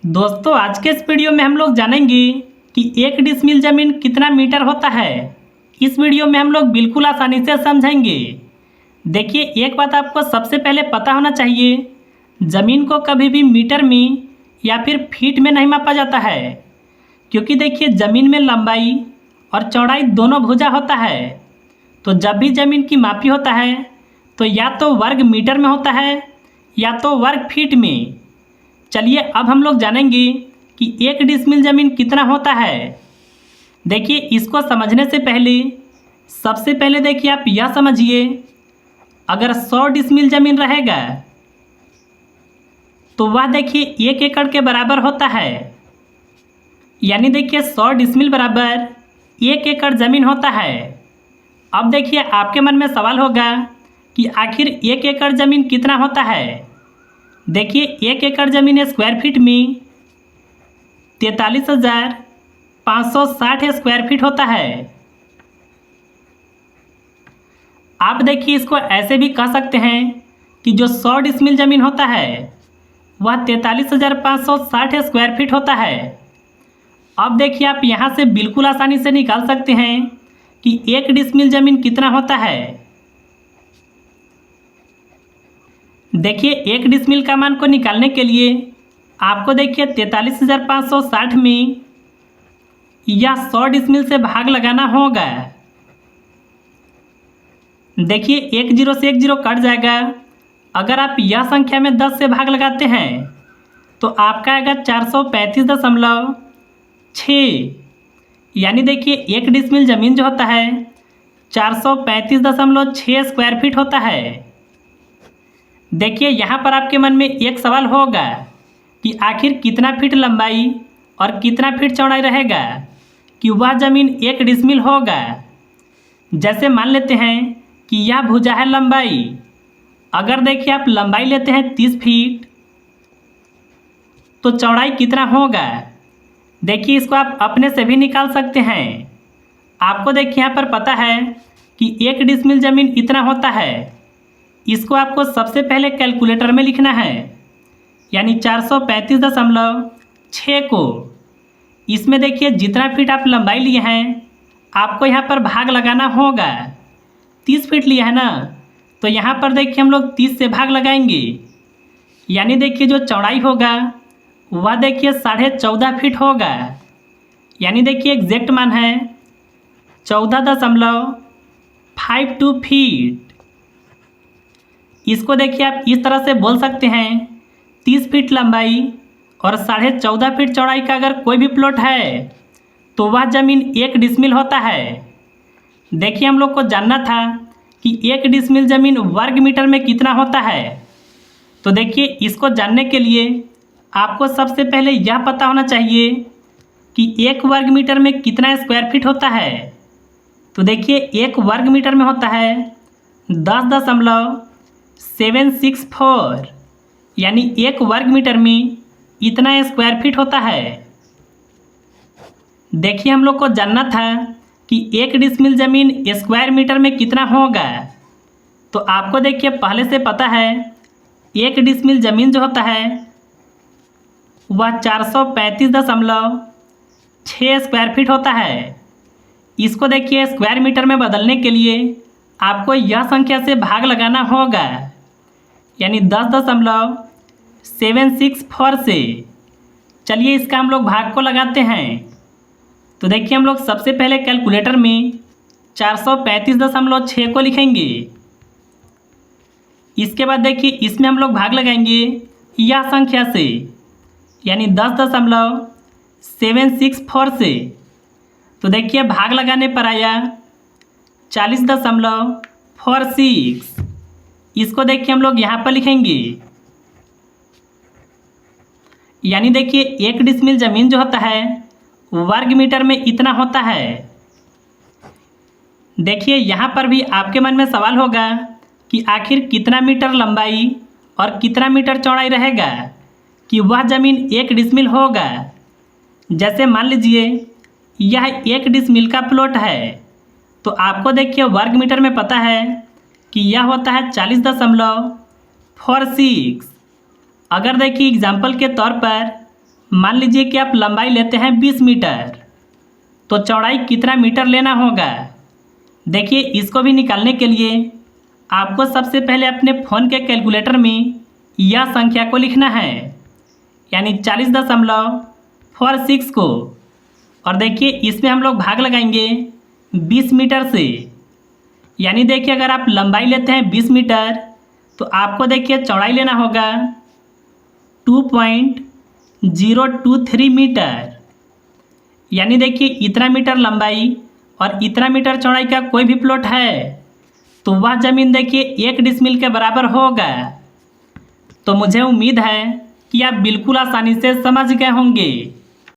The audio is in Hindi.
दोस्तों आज के इस वीडियो में हम लोग जानेंगे कि 1 डिसमिल ज़मीन कितना मीटर होता है। इस वीडियो में हम लोग बिल्कुल आसानी से समझेंगे। देखिए, एक बात आपको सबसे पहले पता होना चाहिए, ज़मीन को कभी भी मीटर में या फिर फीट में नहीं मापा जाता है, क्योंकि देखिए ज़मीन में लंबाई और चौड़ाई दोनों भुजा होता है। तो जब भी ज़मीन की मापी होता है तो या तो वर्ग मीटर में होता है या तो वर्ग फीट में। चलिए अब हम लोग जानेंगे कि 1 डिसमिल ज़मीन कितना होता है। देखिए, इसको समझने से पहले सबसे पहले देखिए आप यह समझिए, अगर 100 डिसमिल ज़मीन रहेगा तो वह देखिए 1 एकड़ के बराबर होता है। यानी देखिए 100 डिसमिल बराबर 1 एकड़ ज़मीन होता है। अब देखिए आपके मन में सवाल होगा कि आखिर 1 एकड़ ज़मीन कितना होता है। देखिए 1 एकड़ ज़मीन स्क्वायर फीट में 43,560 स्क्वायर फीट होता है। आप देखिए इसको ऐसे भी कह सकते हैं कि जो 100 डिसमिल ज़मीन होता है वह 43,560 स्क्वायर फीट होता है। अब देखिए आप यहाँ से बिल्कुल आसानी से निकाल सकते हैं कि 1 डिसमिल ज़मीन कितना होता है। देखिए 1 डिसमिल का मान को निकालने के लिए आपको देखिए 43,560 में या 100 डिसमिल से भाग लगाना होगा। देखिए 1 जीरो से 1 जीरो कट जाएगा। अगर आप यह संख्या में 10 से भाग लगाते हैं तो आपका आएगा 435.6। यानी देखिए 1 डिसमिल ज़मीन जो होता है 435.6 स्क्वायर फीट होता है। देखिए यहाँ पर आपके मन में एक सवाल होगा कि आखिर कितना फीट लंबाई और कितना फीट चौड़ाई रहेगा कि वह ज़मीन 1 डिसमिल होगा। जैसे मान लेते हैं कि यह भुजा है लंबाई। अगर देखिए आप लंबाई लेते हैं 30 फीट तो चौड़ाई कितना होगा। देखिए इसको आप अपने से भी निकाल सकते हैं। आपको देखिए यहाँ पर पता है कि 1 डिसमिल ज़मीन इतना होता है। इसको आपको सबसे पहले कैलकुलेटर में लिखना है, यानी 435.6 को इसमें देखिए जितना फीट आप लंबाई लिए हैं आपको यहाँ पर भाग लगाना होगा। 30 फीट लिया है ना, तो यहाँ पर देखिए हम लोग 30 से भाग लगाएंगे। यानी देखिए जो चौड़ाई होगा वह देखिए 14.5 फीट होगा। यानी देखिए एग्जैक्ट मान है 14.52 फीट। इसको देखिए आप इस तरह से बोल सकते हैं, 30 फीट लंबाई और 14.5 फीट चौड़ाई का अगर कोई भी प्लॉट है तो वह ज़मीन 1 डिसमिल होता है। देखिए हम लोग को जानना था कि 1 डिसमिल ज़मीन वर्ग मीटर में कितना होता है। तो देखिए इसको जानने के लिए आपको सबसे पहले यह पता होना चाहिए कि 1 वर्ग मीटर में कितना स्क्वायर फीट होता है। तो देखिए 1 वर्ग मीटर में होता है 10.764। यानी 1 वर्ग मीटर में इतना स्क्वायर फीट होता है। देखिए हम लोग को जानना था कि 1 डिसमिल ज़मीन स्क्वायर मीटर में कितना होगा। तो आपको देखिए पहले से पता है 1 डिसमिल ज़मीन जो होता है वह 435.6 स्क्वायर फीट होता है। इसको देखिए स्क्वायर मीटर में बदलने के लिए आपको यह संख्या से भाग लगाना होगा, यानी 10.764 से। चलिए इसका हम लोग भाग को लगाते हैं। तो देखिए हम लोग सबसे पहले कैलकुलेटर में 435.6 को लिखेंगे। इसके बाद देखिए इसमें हम लोग भाग लगाएंगे यह संख्या से, यानी 10.764 से। तो देखिए भाग लगाने पर आया 40.46। इसको देखिए हम लोग यहाँ पर लिखेंगे। यानी देखिए 1 डिसमिल ज़मीन जो होता है वर्ग मीटर में इतना होता है। देखिए यहाँ पर भी आपके मन में सवाल होगा कि आखिर कितना मीटर लंबाई और कितना मीटर चौड़ाई रहेगा कि वह ज़मीन 1 डिसमिल होगा। जैसे मान लीजिए यह 1 डिसमिल का प्लॉट है, तो आपको देखिए वर्ग मीटर में पता है कि यह होता है 40.46। अगर देखिए एग्जाम्पल के तौर पर मान लीजिए कि आप लंबाई लेते हैं 20 मीटर, तो चौड़ाई कितना मीटर लेना होगा। देखिए, इसको भी निकालने के लिए आपको सबसे पहले अपने फ़ोन के कैलकुलेटर में यह संख्या को लिखना है, यानी 40.46 को। और देखिए, इसमें हम लोग भाग लगाएंगे 20 मीटर से, यानी देखिए अगर आप लंबाई लेते हैं 20 मीटर तो आपको देखिए चौड़ाई लेना होगा 2.023 मीटर। यानी देखिए इतना मीटर लंबाई और इतना मीटर चौड़ाई का कोई भी प्लॉट है तो वह ज़मीन देखिए 1 डिसमिल के बराबर होगा। तो मुझे उम्मीद है कि आप बिल्कुल आसानी से समझ गए होंगे।